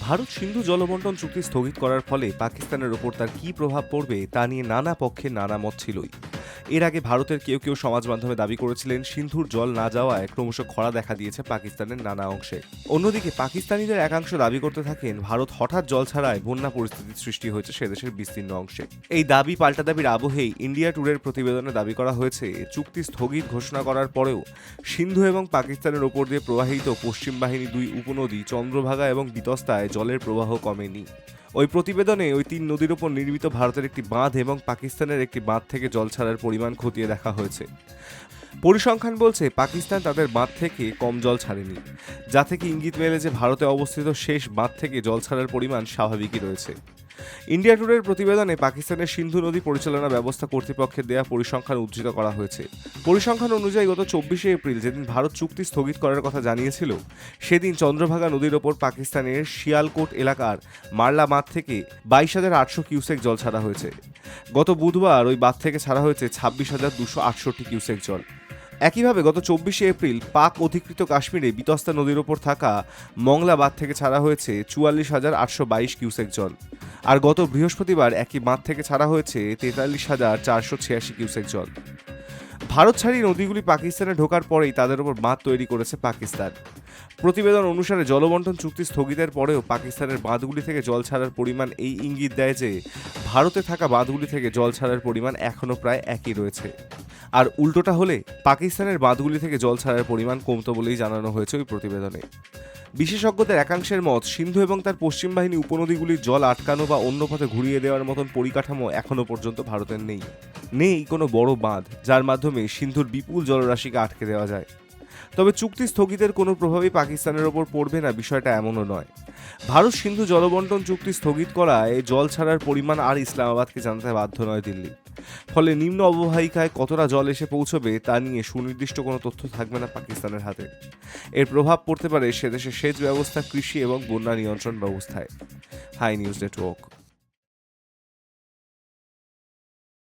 ভারত সিন্ধু জলবন্টন চুক্তি স্থগিত করার ফলে পাকিস্তানের ওপর তার কী প্রভাব পড়বে তা নিয়ে নানা পক্ষের নানা মত ছিলই। এর আগে ভারতের কেউ কেউ সমাজ মাধ্যমে দাবি করেছিলেন সিন্ধুর জল না যাওয়ায় ক্রমশ খরা দেখা দিয়েছে পাকিস্তানের নানা অংশে। অন্যদিকে পাকিস্তানিদের একাংশ দাবি করতে থাকেন ভারত হঠাৎ জল ছাড়ায় বন্যা পরিস্থিতির সৃষ্টি হয়েছে সেদেশের বিস্তীর্ণ অংশে। এই দাবি পাল্টা দাবির আবহেই ইন্ডিয়া টুডের প্রতিবেদনে দাবি করা হয়েছে চুক্তি স্থগিত ঘোষণা করার পরেও সিন্ধু এবং পাকিস্তানের ওপর দিয়ে প্রবাহিত পশ্চিম বাহিনী দুই উপনদী চন্দ্রভাগা এবং বিতস্তায় জলের প্রবাহ কমেনি। ওই প্রতিবেদনে ওই তিন নদীর ওপর নির্মিত ভারতের একটি বাঁধ এবং পাকিস্তানের একটি বাঁধ থেকে জল ছাড়ার পরিমাণ খতিয়ে দেখা হয়েছে। পরিসংখ্যান বলছে পাকিস্তান তাদের বাঁধ থেকে কম জল ছাড়েনি, যা থেকে ইঙ্গিত মেলে যে ভারতে অবস্থিত শেষ বাঁধ থেকে জল ছাড়ার পরিমাণ স্বাভাবিকই রয়েছে। ইন্ডিয়া টুডের প্রতিবেদনে পাকিস্তানের সিন্ধু নদী পরিচালনা ব্যবস্থা কর্তৃপক্ষের দেয়া পরিসংখ্যান উদ্ধৃত করা হয়েছে। পরিসংখ্যান অনুযায়ী গত 24শে এপ্রিল যেদিন ভারত চুক্তি স্থগিত করার কথা জানিয়েছিল, সেদিন চন্দ্রভাগা নদীর ওপর পাকিস্তানের শিয়ালকোট এলাকার মারলা বাঁধ থেকে 22,800 কিউসেক জল ছাড়া হয়েছে। গত বুধবার ওই বাঁধ থেকে ছাড়া হয়েছে 26,268 কিউসেক জল। একইভাবে গত 24শে এপ্রিল পাক অধিকৃত কাশ্মীরে বিতস্তা নদীর ওপর থাকা মংলা বাঁধ থেকে ছাড়া হয়েছে 44,822 কিউসেক জল। আর গত বৃহস্পতিবার একই বাঁধ থেকে ছাড়া হয়েছে 43,486 কিউসেক জল। ভারত ছাড়ি নদীগুলি পাকিস্তানে ঢোকার পরেই তাদের ওপর বাঁধ তৈরি করেছে পাকিস্তান। প্রতিবেদন অনুসারে জলবন্টন চুক্তি স্থগিতের পরেও পাকিস্তানের বাঁধগুলি থেকে জল ছাড়ার পরিমাণ এই ইঙ্গিত দেয় যে ভারতে থাকা বাঁধগুলি থেকে জল ছাড়ার পরিমাণ এখনও প্রায় একই রয়েছে। আর উল্টোটা হলে পাকিস্তানের বাঁধগুলি থেকে জল ছাড়ার পরিমাণ কমতো বলেই জানানো হয়েছে ওই প্রতিবেদনে। বিশেষজ্ঞদের একাংশের মত, সিন্ধু এবং তার পশ্চিম বাহিনী উপনদীগুলির জল আটকানো বা অন্য পথে ঘুরিয়ে দেওয়ার মতন পরিকাঠামো এখনও পর্যন্ত ভারতের নেই কোনো বড় বাঁধ যার মাধ্যমে সিন্ধুর বিপুল জলরাশিকে আটকে দেওয়া যায়। তবে চুক্তি স্থগিতের কোনো প্রভাবই পাকিস্তানের ওপর পড়বে না বিষয়টা এমনও নয়। ভারত সিন্ধু জলবন্টন চুক্তি স্থগিত করায় জল ছাড়ার পরিমাণ আর ইসলামাবাদকে জানাতে বাধ্য নয় দিল্লি। ফলে নিম্ন অববাহিকায় কতটা জল এসে পৌঁছবে তা নিয়ে সুনির্দিষ্ট কোনো তথ্য থাকবে না পাকিস্তানের হাতে। এর প্রভাব পড়তে পারে সেদেশের সেচ ব্যবস্থা, কৃষি এবং বন্যা নিয়ন্ত্রণ ব্যবস্থায়। Hi news network.